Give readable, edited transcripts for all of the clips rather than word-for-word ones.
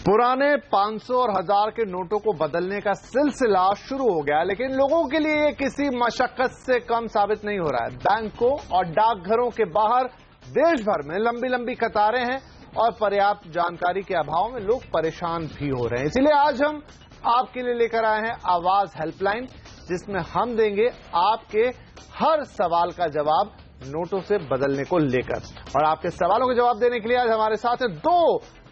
पुराने 500 और 1000 के नोटों को बदलने का सिलसिला शुरू हो गया, लेकिन लोगों के लिए ये किसी मशक्कत से कम साबित नहीं हो रहा है। बैंकों और डाकघरों के बाहर देश भर में लंबी लंबी कतारें हैं और पर्याप्त जानकारी के अभाव में लोग परेशान भी हो रहे हैं। इसलिए आज हम आपके लिए लेकर आए हैं आवाज हेल्पलाइन, जिसमें हम देंगे आपके हर सवाल का जवाब नोटों से बदलने को लेकर। और आपके सवालों के जवाब देने के लिए आज हमारे साथ हैं दो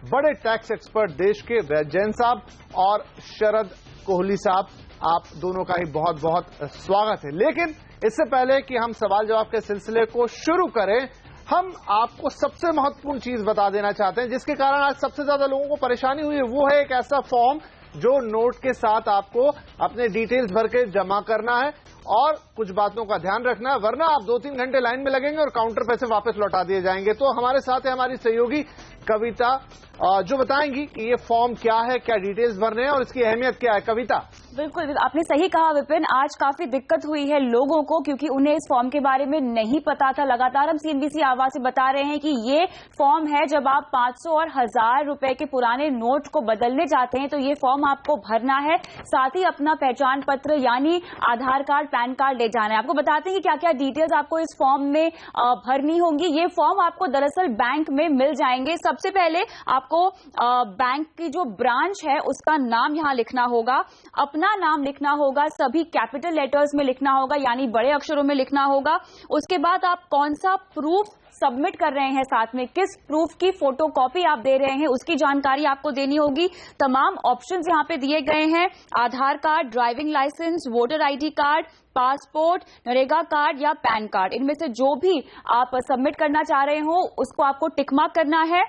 बड़े टैक्स एक्सपर्ट देश के, जैन साहब और शरद कोहली साहब। आप दोनों का ही बहुत बहुत स्वागत है। लेकिन इससे पहले कि हम सवाल जवाब के सिलसिले को शुरू करें, हम आपको सबसे महत्वपूर्ण चीज बता देना चाहते हैं, जिसके कारण आज सबसे ज्यादा लोगों को परेशानी हुई है। वो है एक ऐसा फॉर्म जो नोट के साथ आपको अपने डिटेल्स भर के जमा करना है और कुछ बातों का ध्यान रखना है, वरना आप 2-3 घंटे लाइन में लगेंगे और काउंटर पैसे वापस लौटा दिए जाएंगे। तो हमारे साथ है हमारी सहयोगी कविता, जो बताएंगी कि ये फॉर्म क्या है, क्या डिटेल्स भरने हैं और इसकी अहमियत क्या है। कविता। बिल्कुल, आपने सही कहा विपिन। आज काफी दिक्कत हुई है लोगों को, क्योंकि उन्हें इस फॉर्म के बारे में नहीं पता था। लगातार हम CNBC आवाज से बता रहे हैं कि ये फॉर्म है, जब आप 500 और 1000 रुपए के पुराने नोट को बदलने जाते हैं तो ये फॉर्म आपको भरना है। साथ ही अपना पहचान पत्र यानी आधार कार्ड, पैन कार्ड ले जाना है। आपको बताते हैं कि क्या क्या डिटेल्स आपको इस फॉर्म में भरनी होंगी। ये फॉर्म आपको दरअसल बैंक में मिल जाएंगे। सबसे पहले आपको बैंक की जो ब्रांच है उसका नाम यहां लिखना होगा, अपना नाम लिखना होगा, सभी कैपिटल लेटर्स में लिखना होगा यानी बड़े अक्षरों में लिखना होगा। उसके बाद आप कौन सा प्रूफ सबमिट कर रहे हैं, साथ में किस प्रूफ की फोटोकॉपी आप दे रहे हैं उसकी जानकारी आपको देनी होगी। तमाम ऑप्शंस यहां पे दिए गए हैं, Aadhaar card, driving licence, voter ID card, passport, NREGA card या पैन कार्ड, इनमें से जो भी आप सबमिट करना चाह रहे हो उसको आपको टिक मार्क करना है।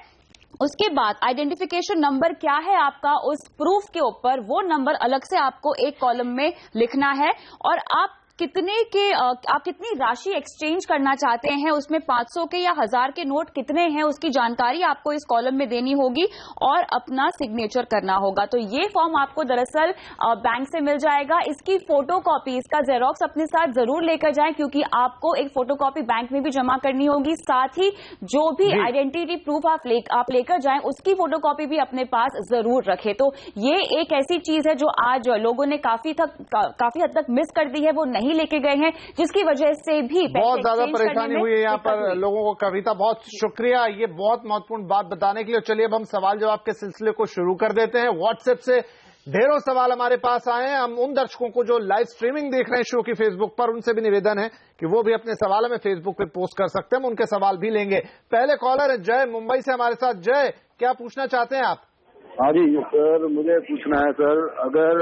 उसके बाद आइडेंटिफिकेशन नंबर क्या है आपका उस प्रूफ के ऊपर, वो नंबर अलग से आपको एक कॉलम में लिखना है। और आप कितनी राशि एक्सचेंज करना चाहते हैं, उसमें 500 के या 1000 के नोट कितने हैं उसकी जानकारी आपको इस कॉलम में देनी होगी और अपना सिग्नेचर करना होगा। तो ये फॉर्म आपको दरअसल बैंक से मिल जाएगा। इसकी फोटोकॉपी, इसका जेरोक्स अपने साथ जरूर लेकर जाएं, क्योंकि आपको एक फोटोकॉपी बैंक में भी जमा करनी होगी। साथ ही जो भी आइडेंटिटी प्रूफ आप लेकर जाएं उसकी फोटोकॉपी भी अपने पास जरूर रखें। तो ये एक ऐसी चीज है जो आज लोगों ने काफी हद तक मिस कर दी है, वो नहीं लेके गए हैं, जिसकी वजह से भी बहुत ज्यादा परेशानी हुई है यहाँ पर लोगों को। कविता, बहुत शुक्रिया ये बहुत महत्वपूर्ण बात बताने के लिए। चलिए अब हम सवाल जवाब के सिलसिले को शुरू कर देते हैं। व्हाट्सएप से ढेरों सवाल हमारे पास आए हैं। हम उन दर्शकों को जो लाइव स्ट्रीमिंग देख रहे हैं शो की फेसबुक पर, उनसे भी निवेदन है कि वो भी अपने सवाल हमें फेसबुक पे पोस्ट कर सकते हैं, हम उनके सवाल भी लेंगे। पहले कॉलर है जय, मुंबई से हमारे साथ। जय, क्या पूछना चाहते हैं आप? हाँ जी सर, मुझे पूछना है सर, अगर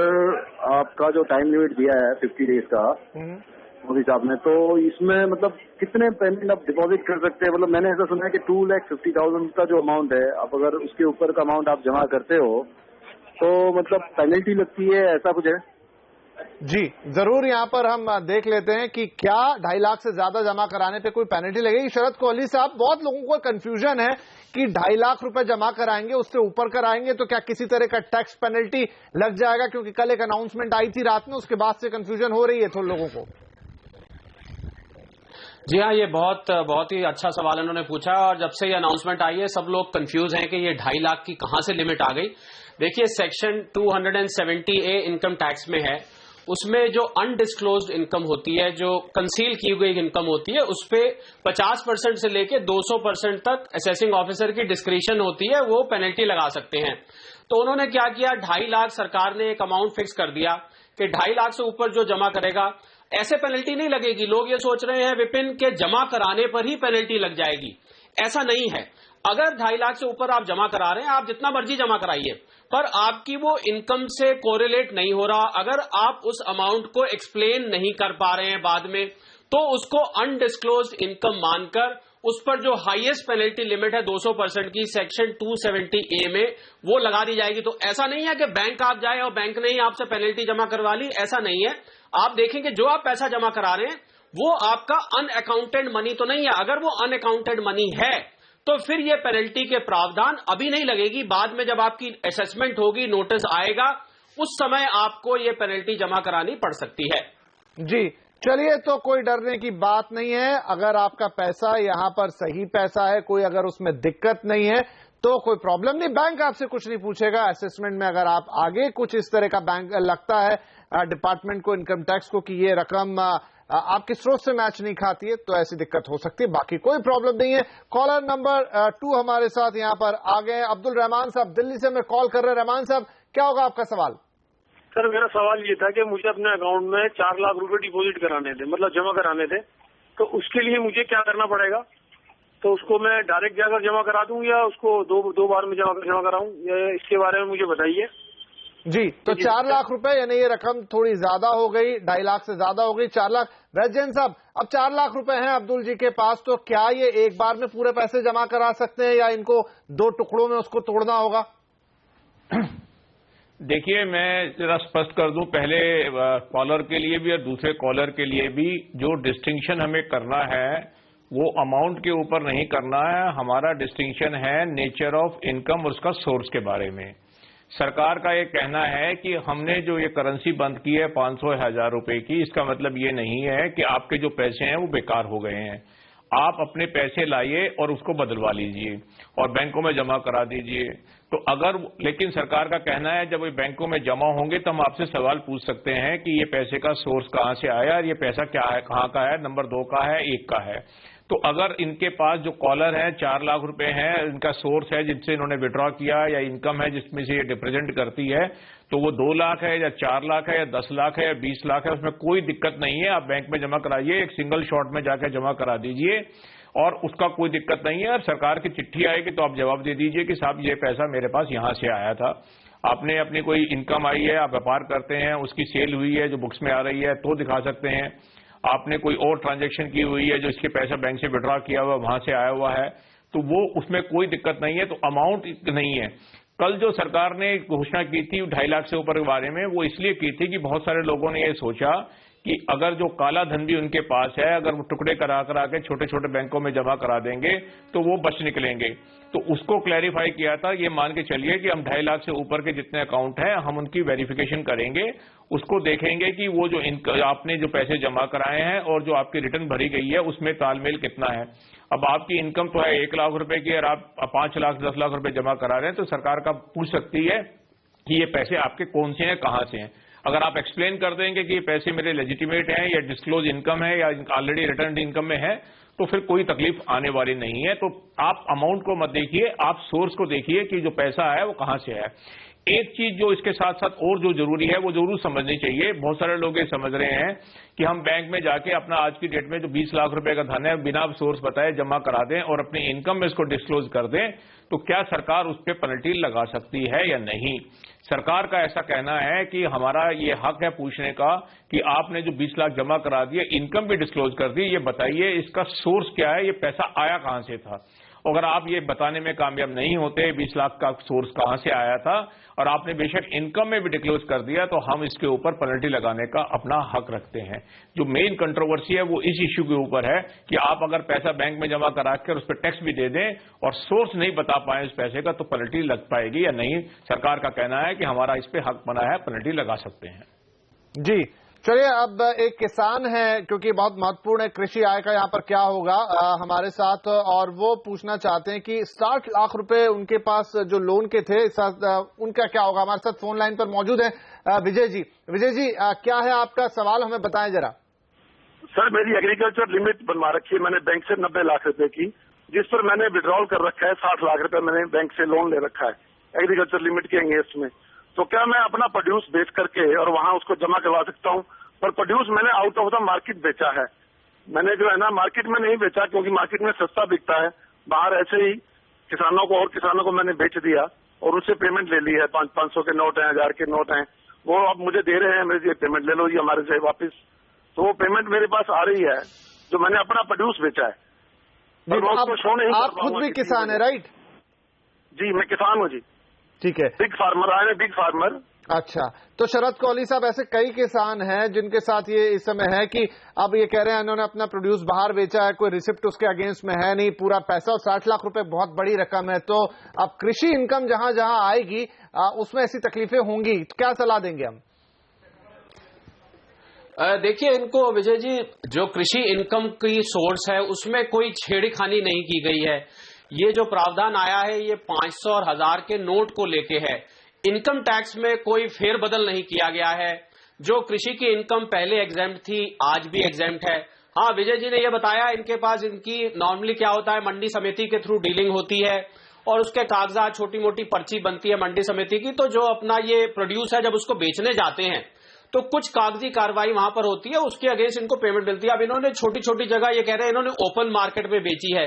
आपका जो टाइम लिमिट दिया है 50 डेज का उस हिसाब में, तो इसमें मतलब कितने पेमेंट आप डिपॉजिट कर सकते हैं? मतलब मैंने ऐसा सुना है कि 2,50,000 का जो अमाउंट है, आप अगर उसके ऊपर का अमाउंट आप जमा करते हो तो मतलब पेनल्टी लगती है, ऐसा कुछ है? जी जरूर, यहाँ पर हम देख लेते हैं कि क्या 2.5 लाख से ज्यादा जमा कराने पे कोई पेनल्टी लगेगी। शरद कोहली साहब, बहुत लोगों को कंफ्यूजन है कि 2.5 लाख रुपए जमा कराएंगे, उससे ऊपर कराएंगे तो क्या किसी तरह का टैक्स पेनल्टी लग जाएगा? क्योंकि कल एक अनाउंसमेंट आई थी रात में, उसके बाद से कंफ्यूजन हो रही है थोड़े लोगों को। जी हाँ, ये बहुत ही अच्छा सवाल इन्होंने पूछा। और जब से ये अनाउंसमेंट आई है सब लोग कंफ्यूज हैं कि ये 2.5 लाख की कहां से लिमिट आ गई। देखिए, सेक्शन 270A इनकम टैक्स में है, उसमें जो अनडिस्क्लोज्ड इनकम होती है, जो कंसील की गई इनकम होती है, उस पे 50% से लेके 200% तक असेसिंग ऑफिसर की डिस्क्रिशन होती है, वो पेनल्टी लगा सकते हैं। तो उन्होंने क्या किया, 2.5 लाख सरकार ने एक अमाउंट फिक्स कर दिया कि 2.5 लाख से ऊपर जो जमा करेगा ऐसे पेनल्टी नहीं लगेगी। लोग ये सोच रहे हैं विपिन के जमा कराने पर ही पेनल्टी लग जाएगी, ऐसा नहीं है। अगर 2.5 लाख से ऊपर आप जमा करा रहे हैं, आप जितना मर्जी जमा कराइए, पर आपकी वो इनकम से कोरिलेट नहीं हो रहा, अगर आप उस अमाउंट को एक्सप्लेन नहीं कर पा रहे हैं बाद में, तो उसको अनडिस्क्लोज्ड इनकम मानकर उस पर जो हाईएस्ट पेनल्टी लिमिट है 200% की सेक्शन 270A में, वो लगा दी जाएगी। तो ऐसा नहीं है कि बैंक आप जाए और बैंक ने ही आपसे पेनल्टी जमा करवा ली, ऐसा नहीं है। आप देखेंगे जो आप पैसा जमा करा रहे हैं वो आपका अनअकाउंटेड मनी तो नहीं है। अगर वो अनअकाउंटेड मनी है तो फिर ये पेनल्टी के प्रावधान अभी नहीं लगेगी, बाद में जब आपकी असेसमेंट होगी, नोटिस आएगा, उस समय आपको ये पेनल्टी जमा करानी पड़ सकती है। जी चलिए, तो कोई डरने की बात नहीं है। अगर आपका पैसा यहाँ पर सही पैसा है, कोई अगर उसमें दिक्कत नहीं है, तो कोई प्रॉब्लम नहीं, बैंक आपसे कुछ नहीं पूछेगा। असेसमेंट में अगर आप आगे कुछ इस तरह का बैंक लगता है डिपार्टमेंट को, इनकम टैक्स को, कि ये रकम आपके स्रोत से मैच नहीं खाती है, तो ऐसी दिक्कत हो सकती है, बाकी कोई प्रॉब्लम नहीं है। कॉलर नंबर 2 हमारे साथ यहाँ पर आ गए अब्दुल रहमान साहब, दिल्ली से हमें कॉल कर रहे हैं। रहमान साहब, क्या होगा आपका सवाल? सर, मेरा सवाल ये था कि मुझे अपने अकाउंट में 4 लाख रुपए डिपॉजिट कराने थे, मतलब जमा कराने थे, तो उसके लिए मुझे क्या करना पड़ेगा? तो उसको मैं डायरेक्ट जाकर जमा करा दूं या उसको दो बार में जमा कराऊं? इसके बारे में मुझे बताइए। जी, तो 4 लाख रुपए, यानी ये रकम थोड़ी ज्यादा हो गई, 2.5 लाख से ज्यादा हो गई, 4 लाख। वैद्यन साहब, अब 4 लाख रुपए हैं अब्दुल जी के पास, तो क्या ये एक बार में पूरे पैसे जमा करा सकते हैं या इनको 2 टुकड़ों में उसको तोड़ना होगा? देखिए, मैं जरा स्पष्ट कर दूं पहले कॉलर के लिए भी और दूसरे कॉलर के लिए भी, जो डिस्टिंक्शन हमें करना है वो अमाउंट के ऊपर नहीं करना है। हमारा डिस्टिंक्शन है नेचर ऑफ इनकम और उसका सोर्स के बारे में। सरकार का ये कहना है कि हमने जो ये करेंसी बंद की है 500-1000 रुपए की, इसका मतलब ये नहीं है कि आपके जो पैसे हैं वो बेकार हो गए हैं। आप अपने पैसे लाइए और उसको बदलवा लीजिए और बैंकों में जमा करा दीजिए। तो अगर, लेकिन सरकार का कहना है जब ये बैंकों में जमा होंगे तो हम आपसे सवाल पूछ सकते हैं कि ये पैसे का सोर्स कहां से आया और ये पैसा क्या है, कहां का है, नंबर 2 का है, 1 का है। तो अगर इनके पास जो कॉलर है 4 लाख रुपए हैं, इनका सोर्स है जिनसे इन्होंने विड्रॉ किया, या इनकम है जिसमें से ये रिप्रेजेंट करती है, तो वो 2 लाख है या 4 लाख है या 10 लाख है या 20 लाख है, उसमें कोई दिक्कत नहीं है। आप बैंक में जमा कराइए, एक सिंगल शॉट में जाकर जमा करा दीजिए और उसका कोई दिक्कत नहीं है। और सरकार की चिट्ठी आएगी तो आप जवाब दे दीजिए कि साहब ये पैसा मेरे पास यहां से आया था। आपने अपनी कोई इनकम आई है, आप व्यापार करते हैं, उसकी सेल हुई है जो बुक्स में आ रही है तो दिखा सकते हैं। आपने कोई और ट्रांजैक्शन की हुई है जो इसके पैसा बैंक से विड्रॉ किया हुआ वहां से आया हुआ है, तो वो उसमें कोई दिक्कत नहीं है। तो अमाउंट नहीं है। कल जो सरकार ने घोषणा की थी 2.5 लाख से ऊपर के बारे में, वो इसलिए की थी कि बहुत सारे लोगों ने ये सोचा कि अगर जो काला धन भी उनके पास है, अगर वो टुकड़े करा के छोटे छोटे बैंकों में जमा करा देंगे तो वो बच निकलेंगे। तो उसको क्लैरिफाई किया था। ये मान के चलिए कि हम 2.5 लाख से ऊपर के जितने अकाउंट हैं हम उनकी वेरिफिकेशन करेंगे, उसको देखेंगे कि वो जो आपने जो पैसे जमा कराए हैं और जो आपकी रिटर्न भरी गई है उसमें तालमेल कितना है। अब आपकी इनकम तो है 1 लाख रुपए की और आप 5 लाख 10 लाख रुपए जमा करा रहे हैं, तो सरकार का पूछ सकती है कि ये पैसे आपके कौन से हैं, कहां से हैं। अगर आप एक्सप्लेन कर देंगे कि ये पैसे मेरे लेजिटिमेट हैं या डिस्क्लोज इनकम है या ऑलरेडी रिटर्न इनकम में है, तो फिर कोई तकलीफ आने वाली नहीं है। तो आप अमाउंट को मत देखिए, आप सोर्स को देखिए कि जो पैसा है वो कहां से है। एक चीज जो इसके साथ साथ और जो जरूरी है वो जरूर समझनी चाहिए। बहुत सारे लोग ये समझ रहे हैं कि हम बैंक में जाके अपना आज की डेट में जो 20 लाख रुपए का धन है बिना सोर्स बताए जमा करा दें और अपनी इनकम में इसको डिस्क्लोज कर दें, तो क्या सरकार उस पर पेनल्टी लगा सकती है या नहीं। सरकार का ऐसा कहना है कि हमारा ये हक है पूछने का कि आपने जो 20 लाख जमा करा दिए, इनकम भी डिस्क्लोज कर दी, ये बताइए इसका सोर्स क्या है, ये पैसा आया कहां से था। अगर आप ये बताने में कामयाब नहीं होते 20 लाख का सोर्स कहां से आया था और आपने बेशक इनकम में भी डिक्लोज कर दिया, तो हम इसके ऊपर पेनल्टी लगाने का अपना हक रखते हैं। जो मेन कंट्रोवर्सी है वो इस इश्यू के ऊपर है कि आप अगर पैसा बैंक में जमा करा कर उस पर टैक्स भी दे दें और सोर्स नहीं बता पाए उस पैसे का, तो पेनल्टी लग पाएगी या नहीं। सरकार का कहना है कि हमारा इस पे हक बना है, पेनल्टी लगा सकते हैं। जी चलिए, अब एक किसान है, क्योंकि बहुत महत्वपूर्ण है कृषि आय का यहाँ पर क्या होगा हमारे साथ, और वो पूछना चाहते हैं कि 60 लाख रुपए उनके पास जो लोन के थे, उनका क्या होगा। हमारे साथ फोन लाइन पर मौजूद है विजय जी। विजय जी, क्या है आपका सवाल, हमें बताएं जरा। सर, मेरी एग्रीकल्चर लिमिट बनवा रखी है मैंने बैंक से 90 लाख रुपए की, जिस पर मैंने विड्रॉल कर रखा है 60 लाख रुपए मैंने बैंक से लोन ले रखा है एग्रीकल्चर लिमिट के अगेंस्ट में। तो क्या मैं अपना प्रोड्यूस बेच करके और वहां उसको जमा करवा सकता हूं? पर प्रोड्यूस मैंने आउट ऑफ द मार्केट बेचा है, मैंने जो है ना मार्केट में नहीं बेचा, क्योंकि मार्केट में सस्ता बिकता है। बाहर ऐसे ही किसानों को और किसानों को मैंने बेच दिया और उससे पेमेंट ले ली है। 500 के नोट हैं, 1000 के नोट हैं, वो अब मुझे दे रहे हैं, मेरे ये पेमेंट ले लो जी हमारे से वापस। तो वो पेमेंट मेरे पास आ रही है जो मैंने अपना प्रोड्यूस बेचा है। आप खुद भी किसान है, राइट? जी, मैं किसान हूँ जी। ठीक है, बिग फार्मर आए, बिग फार्मर। अच्छा, तो शरद कोहली साहब, ऐसे कई किसान हैं जिनके साथ ये इस समय है कि अब ये कह रहे हैं इन्होंने अपना प्रोड्यूस बाहर बेचा है, कोई रिसिप्ट उसके अगेंस्ट में है नहीं, पूरा पैसा, और 60 लाख रुपए बहुत बड़ी रकम है। तो अब कृषि इनकम जहां जहां आएगी उसमें ऐसी तकलीफें होंगी, क्या सलाह देंगे हम? देखिए, इनको विजय जी, जो कृषि इनकम की सोर्स है उसमें कोई छेड़खानी नहीं की गई है। ये जो प्रावधान आया है ये 500 और 1000 के नोट को लेके है। इनकम टैक्स में कोई फेरबदल नहीं किया गया है। जो कृषि की इनकम पहले एग्जेम्प्ट थी आज भी एग्जेम्प्ट है। हाँ, विजय जी ने ये बताया इनके पास इनकी नॉर्मली क्या होता है, मंडी समिति के थ्रू डीलिंग होती है और उसके कागजात छोटी मोटी पर्ची बनती है मंडी समिति की, तो जो अपना ये प्रोड्यूस है जब उसको बेचने जाते हैं तो कुछ कागजी कार्रवाई वहां पर होती है, उसके अगेंस्ट इनको पेमेंट मिलती है। अब इन्होंने छोटी छोटी जगह ये कह रहे हैं इन्होंने ओपन मार्केट में बेची है,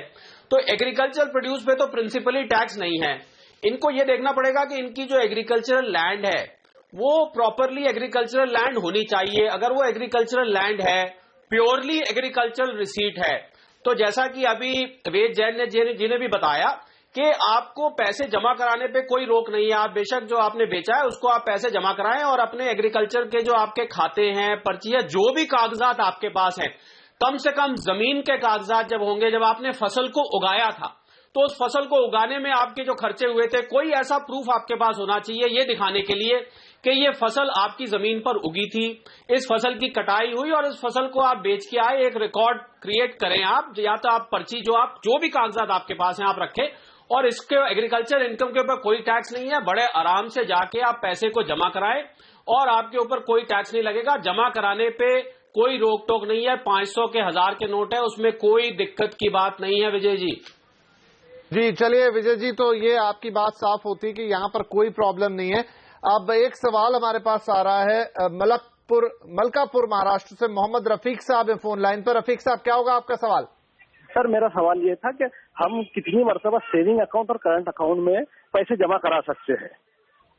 तो एग्रीकल्चर प्रोड्यूस पे तो प्रिंसिपली टैक्स नहीं है। इनको ये देखना पड़ेगा कि इनकी जो एग्रीकल्चरल लैंड है वो प्रॉपरली एग्रीकल्चरल लैंड होनी चाहिए। अगर वो एग्रीकल्चरल लैंड है, प्योरली एग्रीकल्चरल रिसीट है, तो जैसा कि अभी वेद जैन ने जिन्हें भी बताया कि आपको पैसे जमा कराने पे कोई रोक नहीं है। आप बेशक जो आपने बेचा है उसको आप पैसे जमा कराएं और अपने एग्रीकल्चर के जो आपके खाते हैं, पर्ची है, जो भी कागजात आपके पास हैं, कम से कम जमीन के कागजात जब होंगे, जब आपने फसल को उगाया था तो उस फसल को उगाने में आपके जो खर्चे हुए थे, कोई ऐसा प्रूफ आपके पास होना चाहिए ये दिखाने के लिए कि ये फसल आपकी जमीन पर उगी थी, इस फसल की कटाई हुई और इस फसल को आप बेच के आए। एक रिकॉर्ड क्रिएट करें आप, या तो आप पर्ची जो भी कागजात आपके पास हैं आप रखें, और इसके एग्रीकल्चर इनकम के ऊपर कोई टैक्स नहीं है। बड़े आराम से जाके आप पैसे को जमा कराएं और आपके ऊपर कोई टैक्स नहीं लगेगा। जमा कराने पे कोई रोक टोक नहीं है। 500 के 1000 के नोट है, उसमें कोई दिक्कत की बात नहीं है। विजय जी चलिए विजय जी, तो ये आपकी बात साफ होती है कि यहाँ पर कोई प्रॉब्लम नहीं है। अब एक सवाल हमारे पास आ रहा है मलकापुर महाराष्ट्र से मोहम्मद रफीक साहब है फोन लाइन पर। रफीक साहब, क्या होगा आपका सवाल? सर, मेरा सवाल ये था कि हम कितनी मरतबा सेविंग अकाउंट और करंट अकाउंट में पैसे जमा करा सकते हैं?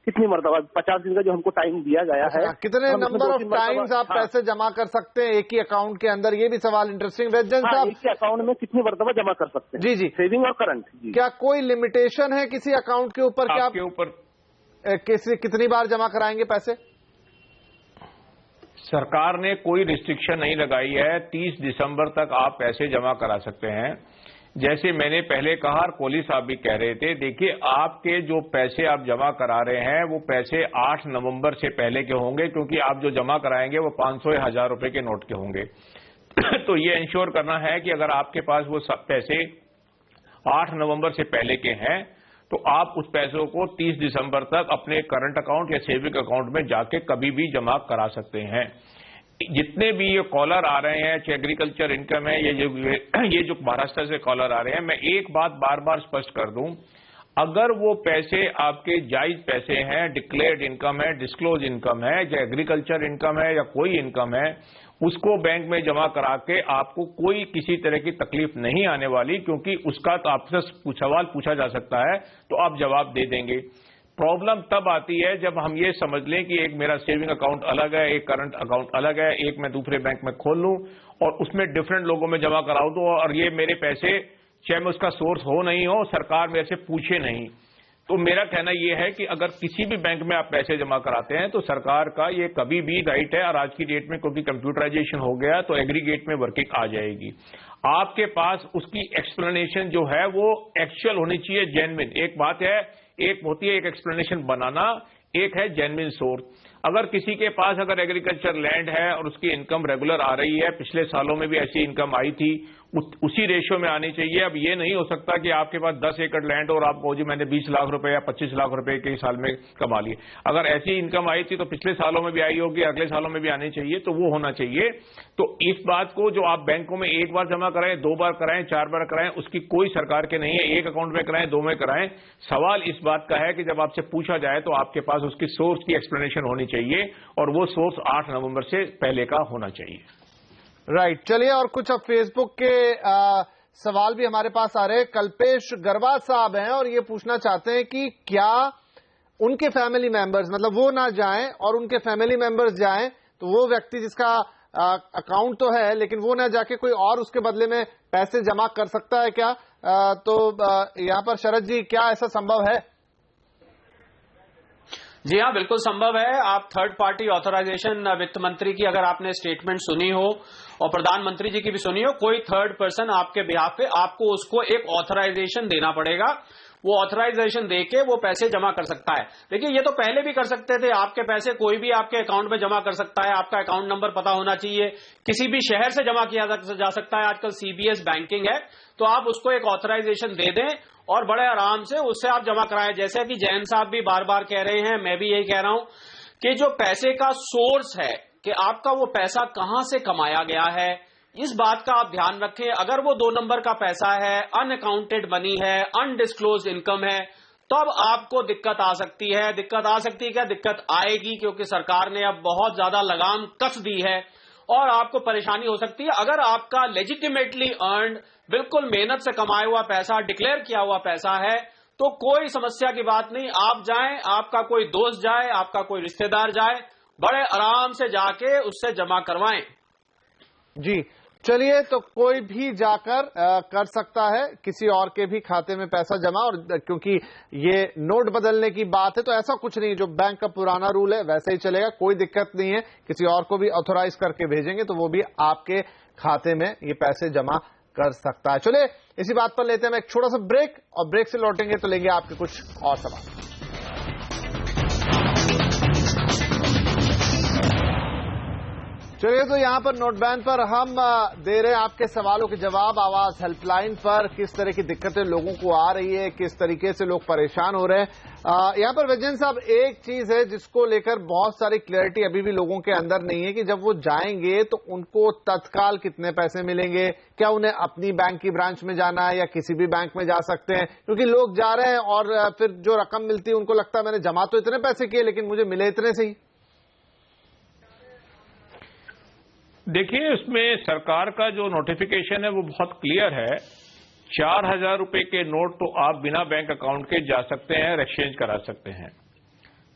कितनी मरतबा? 50 दिन का जो हमको टाइम दिया गया है, कितने नंबर ऑफ टाइम्स आप पैसे जमा कर सकते हैं एक ही अकाउंट के अंदर? ये भी सवाल इंटरेस्टिंग। रंजन साहब, एक ही अकाउंट में कितनी मरतबा जमा कर सकते हैं? जी सेविंग और करंट। क्या कोई लिमिटेशन है किसी अकाउंट के ऊपर? क्या आपके ऊपर कितनी बार जमा कराएंगे पैसे? सरकार ने कोई रिस्ट्रिक्शन नहीं लगाई है। 30 दिसंबर तक आप पैसे जमा करा सकते हैं। जैसे मैंने पहले कहा और कोहली साहब भी कह रहे थे, देखिए आपके जो पैसे आप जमा करा रहे हैं वो पैसे 8 नवंबर से पहले के होंगे, क्योंकि आप जो जमा कराएंगे वो 500 या 1000 रुपए के नोट के होंगे। तो ये इंश्योर करना है कि अगर आपके पास वो सब पैसे 8 नवंबर से पहले के हैं तो आप उस पैसों को 30 दिसंबर तक अपने करंट अकाउंट या सेविंग अकाउंट में जाके कभी भी जमा करा सकते हैं। जितने भी ये कॉलर आ रहे हैं, चाहे एग्रीकल्चर इनकम है, ये जो महाराष्ट्र से कॉलर आ रहे हैं, मैं एक बात बार बार स्पष्ट कर दूं, अगर वो पैसे आपके जायज पैसे हैं, डिक्लेयर्ड इनकम है, डिस्क्लोज इनकम है, चाहे एग्रीकल्चर इनकम है या कोई इनकम है, उसको बैंक में जमा करा के आपको कोई किसी तरह की तकलीफ नहीं आने वाली, क्योंकि उसका तो आपसे सवाल पूछा जा सकता है तो आप जवाब दे देंगे। प्रॉब्लम तब आती है जब हम ये समझ लें कि एक मेरा सेविंग अकाउंट अलग है, एक करंट अकाउंट अलग है, एक मैं दूसरे बैंक में खोल लूं और उसमें डिफरेंट लोगों में जमा कराऊं दूं, और ये मेरे पैसे चाहे मैं उसका सोर्स हो नहीं हो, सरकार मेरे से पूछे नहीं। तो मेरा कहना यह है कि अगर किसी भी बैंक में आप पैसे जमा कराते हैं तो सरकार का ये कभी भी राइट है, और आज की डेट में क्योंकि कंप्यूटराइजेशन हो गया तो एग्रीगेट में वर्किंग आ जाएगी। आपके पास उसकी एक्सप्लेनेशन जो है वो एक्चुअल होनी चाहिए, जेन्युइन। एक बात है, एक होती है एक एक्सप्लेनेशन बनाना, एक है जेन्युइन सोर्स। अगर किसी के पास अगर एग्रीकल्चर लैंड है और उसकी इनकम रेगुलर आ रही है, पिछले सालों में भी ऐसी इनकम आई थी, उसी रेशियो में आनी चाहिए। अब ये नहीं हो सकता कि आपके पास 10 एकड़ लैंड और आप कहो जी मैंने 20 लाख रुपए या 25 लाख रुपए के साल में कमा लिए। अगर ऐसी इनकम आई थी तो पिछले सालों में भी आई होगी, अगले सालों में भी आनी चाहिए, तो वो होना चाहिए। तो इस बात को जो आप बैंकों में एक बार जमा कराएं, 2 बार कराएं, 4 बार कराएं, उसकी कोई सरकार के नहीं है। एक अकाउंट में कराएं, 2 में कराएं, सवाल इस बात का है कि जब आपसे पूछा जाए तो आपके पास उसकी सोर्स की एक्सप्लेनेशन होनी चाहिए, और वो सोर्स 8 नवंबर से पहले का होना चाहिए। राइट, चलिए और कुछ अब फेसबुक के सवाल भी हमारे पास आ रहे हैं। कल्पेश गरबा साहब हैं और ये पूछना चाहते हैं कि क्या उनके फैमिली मेंबर्स, मतलब वो ना जाएं और उनके फैमिली मेंबर्स जाएं, तो वो व्यक्ति जिसका अकाउंट तो है लेकिन वो ना जाके कोई और उसके बदले में पैसे जमा कर सकता है क्या? तो यहाँ पर शरद जी, क्या ऐसा संभव है? जी हाँ, बिल्कुल संभव है। आप थर्ड पार्टी ऑथराइजेशन, वित्त मंत्री की अगर आपने स्टेटमेंट सुनी हो और प्रधानमंत्री जी की भी सुनी हो, कोई थर्ड पर्सन आपके बिहाफ पे आपको उसको एक ऑथराइजेशन देना पड़ेगा। वो ऑथराइजेशन देके वो पैसे जमा कर सकता है। देखिए, ये तो पहले भी कर सकते थे। आपके पैसे कोई भी आपके अकाउंट में जमा कर सकता है। आपका अकाउंट नंबर पता होना चाहिए। किसी भी शहर से जमा किया जा सकता है। आजकल CBS बैंकिंग है, तो आप उसको एक ऑथराइजेशन दे दें और बड़े आराम से उससे आप जमा कराएं। जैसे कि जैन साहब भी बार बार कह रहे हैं, मैं भी यही कह रहा हूं कि जो पैसे का सोर्स है कि आपका वो पैसा कहां से कमाया गया है, इस बात का आप ध्यान रखें। अगर वो 2 नंबर का पैसा है, अनअकाउंटेड मनी है, अनडिस्क्लोज्ड इनकम है, तब आपको दिक्कत आ सकती है। दिक्कत आ सकती है क्या? दिक्कत आएगी, क्योंकि सरकार ने अब बहुत ज्यादा लगाम कस दी है और आपको परेशानी हो सकती है। अगर आपका लेजिटिमेटली अर्न्ड, बिल्कुल मेहनत से कमाया हुआ पैसा, डिक्लेयर किया हुआ पैसा है, तो कोई समस्या की बात नहीं। आप जाएं, आपका कोई दोस्त जाए, आपका कोई रिश्तेदार जाए, बड़े आराम से जाके उससे जमा करवाएं। जी चलिए, तो कोई भी जाकर कर सकता है किसी और के भी खाते में पैसा जमा, और क्योंकि ये नोट बदलने की बात है तो ऐसा कुछ नहीं, जो बैंक का पुराना रूल है वैसे ही चलेगा, कोई दिक्कत नहीं है। किसी और को भी ऑथोराइज करके भेजेंगे तो वो भी आपके खाते में ये पैसे जमा कर सकता है। चलिए इसी बात पर लेते हैं एक छोटा सा ब्रेक, और ब्रेक से लौटेंगे तो लेंगे आपके कुछ और सवाल। चलिए, तो यहां पर नोट बैन पर हम दे रहे हैं आपके सवालों के जवाब। आवाज हेल्पलाइन पर किस तरह की दिक्कतें लोगों को आ रही है, किस तरीके से लोग परेशान हो रहे हैं। यहां पर वैजयंत साहब, एक चीज है जिसको लेकर बहुत सारी क्लैरिटी अभी भी लोगों के अंदर नहीं है कि जब वो जाएंगे तो उनको तत्काल कितने पैसे मिलेंगे, क्या उन्हें अपनी बैंक की ब्रांच में जाना है या किसी भी बैंक में जा सकते हैं, क्योंकि लोग जा रहे हैं और फिर जो रकम मिलती है उनको लगता है मैंने जमा तो इतने पैसे किए लेकिन मुझे मिले इतने से ही। देखिए, इसमें सरकार का जो नोटिफिकेशन है वो बहुत क्लियर है। 4,000 रुपए के नोट तो आप बिना बैंक अकाउंट के जा सकते हैं और एक्सचेंज करा सकते हैं।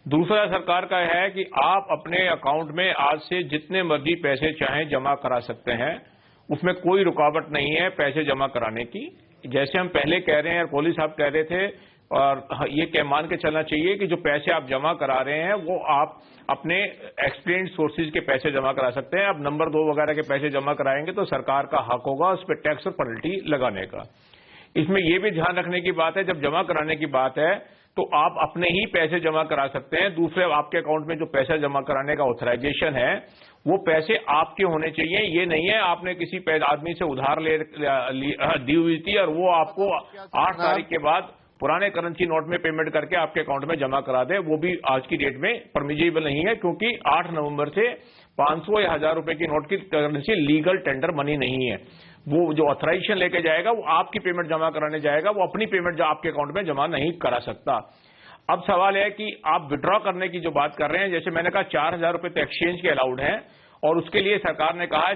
दूसरा सरकार का है कि आप अपने अकाउंट में आज से जितने मर्जी पैसे चाहें जमा करा सकते हैं, उसमें कोई रुकावट नहीं है पैसे जमा कराने की। जैसे हम पहले कह रहे हैं और कोहली साहब कह रहे थे, और ये मान के चलना चाहिए कि जो पैसे आप जमा करा रहे हैं वो आप अपने एक्सप्लेन्ड सोर्सेज के पैसे जमा करा सकते हैं। अब नंबर 2 वगैरह के पैसे जमा कराएंगे तो सरकार का हक होगा उस पर टैक्स और पेनल्टी लगाने का। इसमें यह भी ध्यान रखने की बात है, जब जमा कराने की बात है तो आप अपने ही पैसे जमा करा सकते हैं। दूसरे, आपके अकाउंट में जो पैसा जमा कराने का ऑथराइजेशन है वो पैसे आपके होने चाहिए। ये नहीं है आपने किसी आदमी से उधार दी हुई थी और वो आपको 8 तारीख के बाद पुराने करेंसी नोट में पेमेंट करके आपके अकाउंट में जमा करा दे, वो भी आज की डेट में परमिजेबल नहीं है, क्योंकि 8 नवंबर से 500 या 1000 रुपए की नोट की करेंसी लीगल टेंडर मनी नहीं है। वो जो ऑथराइजेशन लेके जाएगा वो आपकी पेमेंट जमा कराने जाएगा, वो अपनी पेमेंट जो आपके अकाउंट में जमा नहीं करा सकता। अब सवाल है कि आप विड्रॉ करने की जो बात कर रहे हैं, जैसे मैंने कहा 4,000 रुपए तो एक्सचेंज के अलाउड है, और उसके लिए सरकार ने कहा है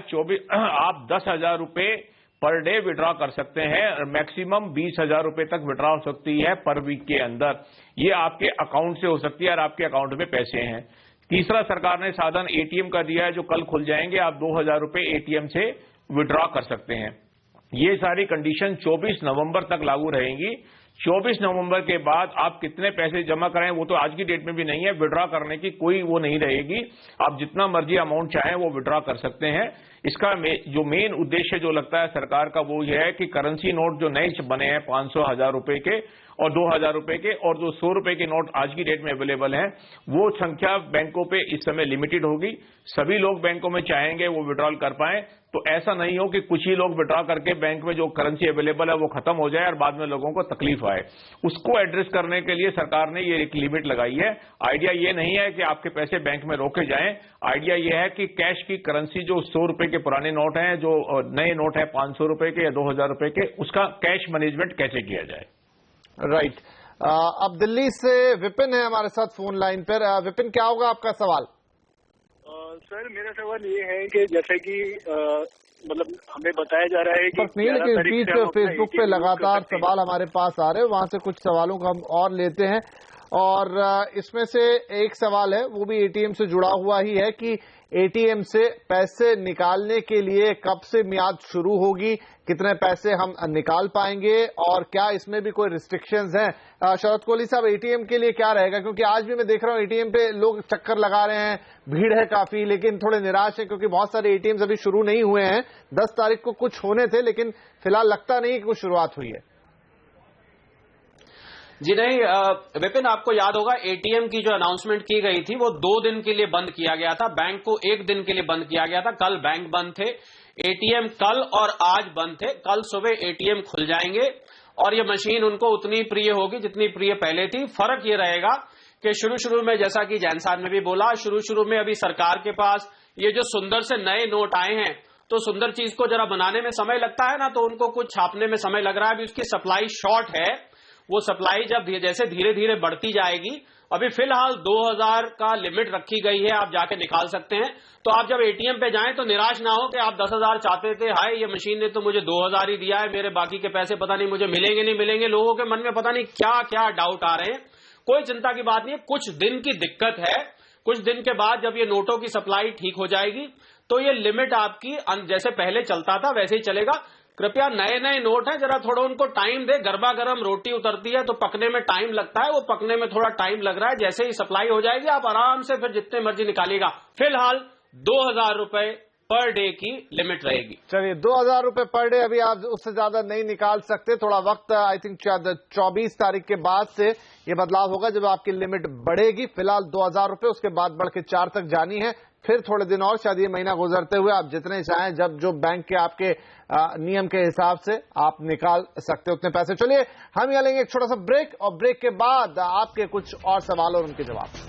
आप 10,000 रुपए पर डे विड्रॉ कर सकते हैं। मैक्सिमम 20,000 रुपए तक विड्रॉ हो सकती है पर वीक के अंदर। ये आपके अकाउंट से हो सकती है और आपके अकाउंट में पैसे हैं। तीसरा, सरकार ने साधन एटीएम का दिया है, जो कल खुल जाएंगे, आप 2,000 रुपए एटीएम से विड्रॉ कर सकते हैं। ये सारी कंडीशन 24 नवंबर तक लागू रहेंगी। 24 नवंबर के बाद आप कितने पैसे जमा कराएं वो तो आज की डेट में भी नहीं है, विड्रॉ करने की कोई वो नहीं रहेगी। आप जितना मर्जी अमाउंट चाहें वो विड्रॉ कर सकते हैं। इसका जो मेन उद्देश्य जो लगता है सरकार का वो ये है कि करेंसी नोट जो नए बने हैं 500, 1000 रुपए के और 2000 रुपए के, और जो 100 रुपए के नोट आज की डेट में अवेलेबल हैं, वो संख्या बैंकों पे इस समय लिमिटेड होगी। सभी लोग बैंकों में चाहेंगे वो विड्रॉल कर पाएं, तो ऐसा नहीं हो कि कुछ ही लोग विड्रॉ करके बैंक में जो करेंसी अवेलेबल है वो खत्म हो जाए और बाद में लोगों को तकलीफ आए। उसको एड्रेस करने के लिए सरकार ने ये एक लिमिट लगाई है। आइडिया ये नहीं है कि आपके पैसे बैंक में रोके जाएं, आइडिया ये है कि कैश की करेंसी जो 100 रुपए के पुराने नोट हैं, जो नए नोट है 500 रुपए के या 2000 रुपए के, उसका कैश मैनेजमेंट कैसे किया जाए। राइट। अब दिल्ली से विपिन है हमारे साथ फोन लाइन पर। विपिन, क्या होगा आपका सवाल? सर, मेरा सवाल ये है कि जैसे कि मतलब हमें बताया जा रहा है कि नहीं, लेकिन बीच पे फेसबुक पे लगातार सवाल हमारे पास आ रहे हैं, वहां से कुछ सवालों को हम और लेते हैं। और इसमें से एक सवाल है, वो भी एटीएम से जुड़ा हुआ ही है, कि एटीएम से पैसे निकालने के लिए कब से मियाद शुरू होगी, कितने पैसे हम निकाल पाएंगे, और क्या इसमें भी कोई रिस्ट्रिक्शंस हैं? शरद कोहली साहब, एटीएम के लिए क्या रहेगा? क्योंकि आज भी मैं देख रहा हूं एटीएम पे लोग चक्कर लगा रहे हैं, भीड़ है काफी, लेकिन थोड़े निराश है क्योंकि बहुत सारे एटीएम्स अभी शुरू नहीं हुए हैं। 10 तारीख को कुछ होने थे, लेकिन फिलहाल लगता नहीं कि कुछ शुरुआत हुई है। जी नहीं, विपिन, आपको याद होगा एटीएम की जो अनाउंसमेंट की गई थी वो 2 दिन के लिए बंद किया गया था, बैंक को 1 दिन के लिए बंद किया गया था। कल बैंक बंद थे, एटीएम कल और आज बंद थे। कल सुबह एटीएम खुल जाएंगे और ये मशीन उनको उतनी प्रिय होगी जितनी प्रिय पहले थी। फर्क ये रहेगा कि शुरू में, जैसा कि जैन साहब ने भी बोला, शुरू में अभी सरकार के पास ये जो सुंदर से नए नोट आए हैं, तो सुंदर चीज को जरा बनाने में समय लगता है ना, तो उनको कुछ छापने में समय लग रहा है। अभी उसकी सप्लाई शॉर्ट है, वो सप्लाई जब जैसे धीरे धीरे बढ़ती जाएगी, अभी फिलहाल 2000 का लिमिट रखी गई है, आप जाके निकाल सकते हैं। तो आप जब एटीएम पे जाएं तो निराश ना हो कि आप 10,000 चाहते थे, हाय ये मशीन ने तो मुझे 2000 ही दिया है, मेरे बाकी के पैसे पता नहीं मुझे मिलेंगे नहीं मिलेंगे। लोगों के मन में पता नहीं क्या क्या डाउट आ रहे हैं। कोई चिंता की बात नहीं है, कुछ दिन की दिक्कत है। कुछ दिन के बाद जब ये नोटों की सप्लाई ठीक हो जाएगी तो ये लिमिट आपकी जैसे पहले चलता था वैसे ही चलेगा। कृपया नए नए नोट हैं, जरा थोड़ा उनको टाइम दे। गर्मा गर्म रोटी उतरती है तो पकने में टाइम लगता है, वो पकने में थोड़ा टाइम लग रहा है। जैसे ही सप्लाई हो जाएगी आप आराम से फिर जितने मर्जी निकालिएगा। फिलहाल 2000 रुपए पर डे की लिमिट रहेगी। चलिए, 2000 रुपए पर डे, अभी आप उससे ज्यादा नहीं निकाल सकते। थोड़ा वक्त, आई थिंक 24 तारीख के बाद से ये बदलाव होगा जब आपकी लिमिट बढ़ेगी। फिलहाल 2000 रुपए, उसके बाद बढ़ के 4 तक जानी है। फिर थोड़े दिन और, शायद ये महीना गुजरते हुए आप जितने चाहें, जब जो बैंक के आपके नियम के हिसाब से आप निकाल सकते उतने पैसे। चलिए, हम यहाँ लेंगे एक छोटा सा ब्रेक और ब्रेक के बाद आपके कुछ और सवाल और उनके जवाब।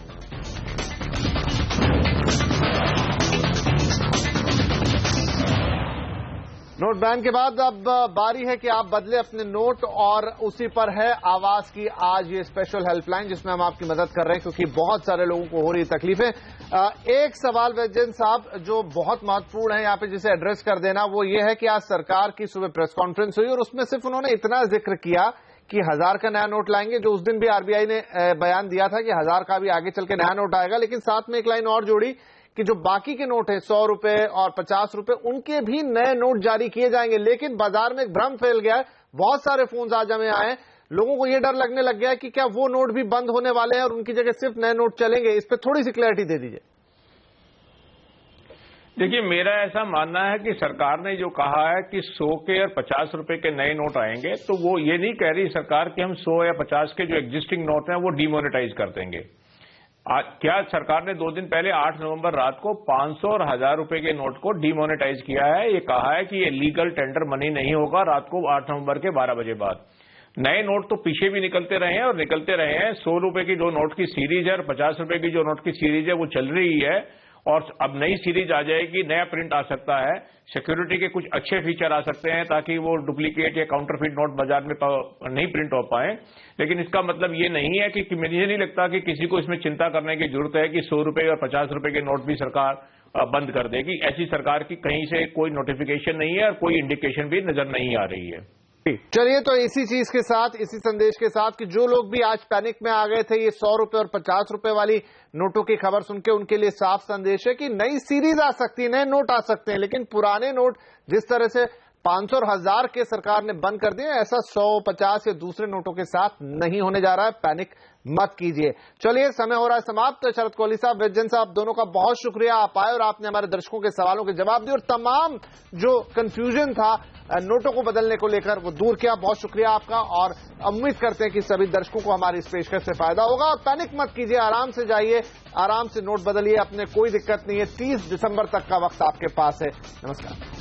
नोट बैन के बाद अब बारी है कि आप बदले अपने नोट, और उसी पर है आवाज की आज ये स्पेशल हेल्पलाइन जिसमें हम आपकी मदद कर रहे हैं, क्योंकि बहुत सारे लोगों को हो रही तकलीफें। एक सवाल वैजयंत साहब जो बहुत महत्वपूर्ण है यहाँ पे, जिसे एड्रेस कर देना, वो ये है कि आज सरकार की सुबह प्रेस कॉन्फ्रेंस हुई और उसमें सिर्फ उन्होंने इतना जिक्र किया कि 1000 का नया नोट लाएंगे, जो उस दिन भी आरबीआई ने बयान दिया था कि 1000 का भी आगे चल के नया नोट आएगा। लेकिन साथ में एक लाइन और जोड़ी कि जो बाकी के नोट है 100 रुपए और 50 रुपए, उनके भी नए नोट जारी किए जाएंगे। लेकिन बाजार में एक भ्रम फैल गया है, बहुत सारे फोन आज हमें आए, लोगों को यह डर लगने लग गया है कि क्या वो नोट भी बंद होने वाले हैं और उनकी जगह सिर्फ नए नोट चलेंगे। इस पर थोड़ी सी क्लैरिटी दे दीजिए। देखिए, मेरा ऐसा मानना है कि सरकार ने जो कहा है कि 100 के और 50 रुपए के नए नोट आएंगे, तो वो ये नहीं कह रही सरकार कि हम 100 या 50 के जो एग्जिस्टिंग नोट हैं वो डिमोनेटाइज कर देंगे। क्या सरकार ने 2 दिन पहले 8 नवंबर रात को 500 और 1000 रुपए के नोट को डिमोनेटाइज किया है। ये कहा है कि ये लीगल टेंडर मनी नहीं होगा रात को 8 नवंबर के 12 बजे बाद। नए नोट तो पीछे भी निकलते रहे हैं और निकलते रहे हैं। 100 रुपए की जो नोट की सीरीज है और 50 रुपए की जो नोट की सीरीज है वो चल रही है, और अब नई सीरीज आ जाएगी, नया प्रिंट आ सकता है, सिक्योरिटी के कुछ अच्छे फीचर आ सकते हैं ताकि वो डुप्लीकेट या काउंटरफीट नोट बाजार में नहीं प्रिंट हो पाए। लेकिन इसका मतलब ये नहीं है कि मुझे नहीं लगता कि किसी को इसमें चिंता करने की जरूरत है कि 100 रुपए और 50 रुपए के नोट भी सरकार बंद कर देगी। ऐसी सरकार की कहीं से कोई नोटिफिकेशन नहीं है और कोई इंडिकेशन भी नजर नहीं आ रही है। चलिए, तो इसी चीज के साथ, इसी संदेश के साथ कि जो लोग भी आज पैनिक में आ गए थे, ये 100 रुपए और 50 रुपए वाली नोटों की खबर सुन के उनके लिए साफ संदेश है कि नई सीरीज आ सकती है, नए नोट आ सकते हैं। लेकिन पुराने नोट जिस तरह से 500 और 1000 के सरकार ने बंद कर दिए, ऐसा 100, 50 या दूसरे नोटों के साथ नहीं होने जा रहा है। पैनिक मत कीजिए। चलिए, समय हो रहा है समाप्त। शरद कोहली साहब, वैजयंत साहब, दोनों का बहुत शुक्रिया, आप आए और आपने हमारे दर्शकों के सवालों के जवाब दिए और तमाम जो कंफ्यूजन था नोटों को बदलने को लेकर वो दूर किया। बहुत शुक्रिया आपका, और उम्मीद करते हैं कि सभी दर्शकों को हमारी इस पेशकश से फायदा होगा। और पैनिक मत कीजिए, आराम से जाइए, आराम से नोट बदलिए, अपने कोई दिक्कत नहीं है। 30 दिसंबर तक का वक्त आपके पास है। नमस्कार।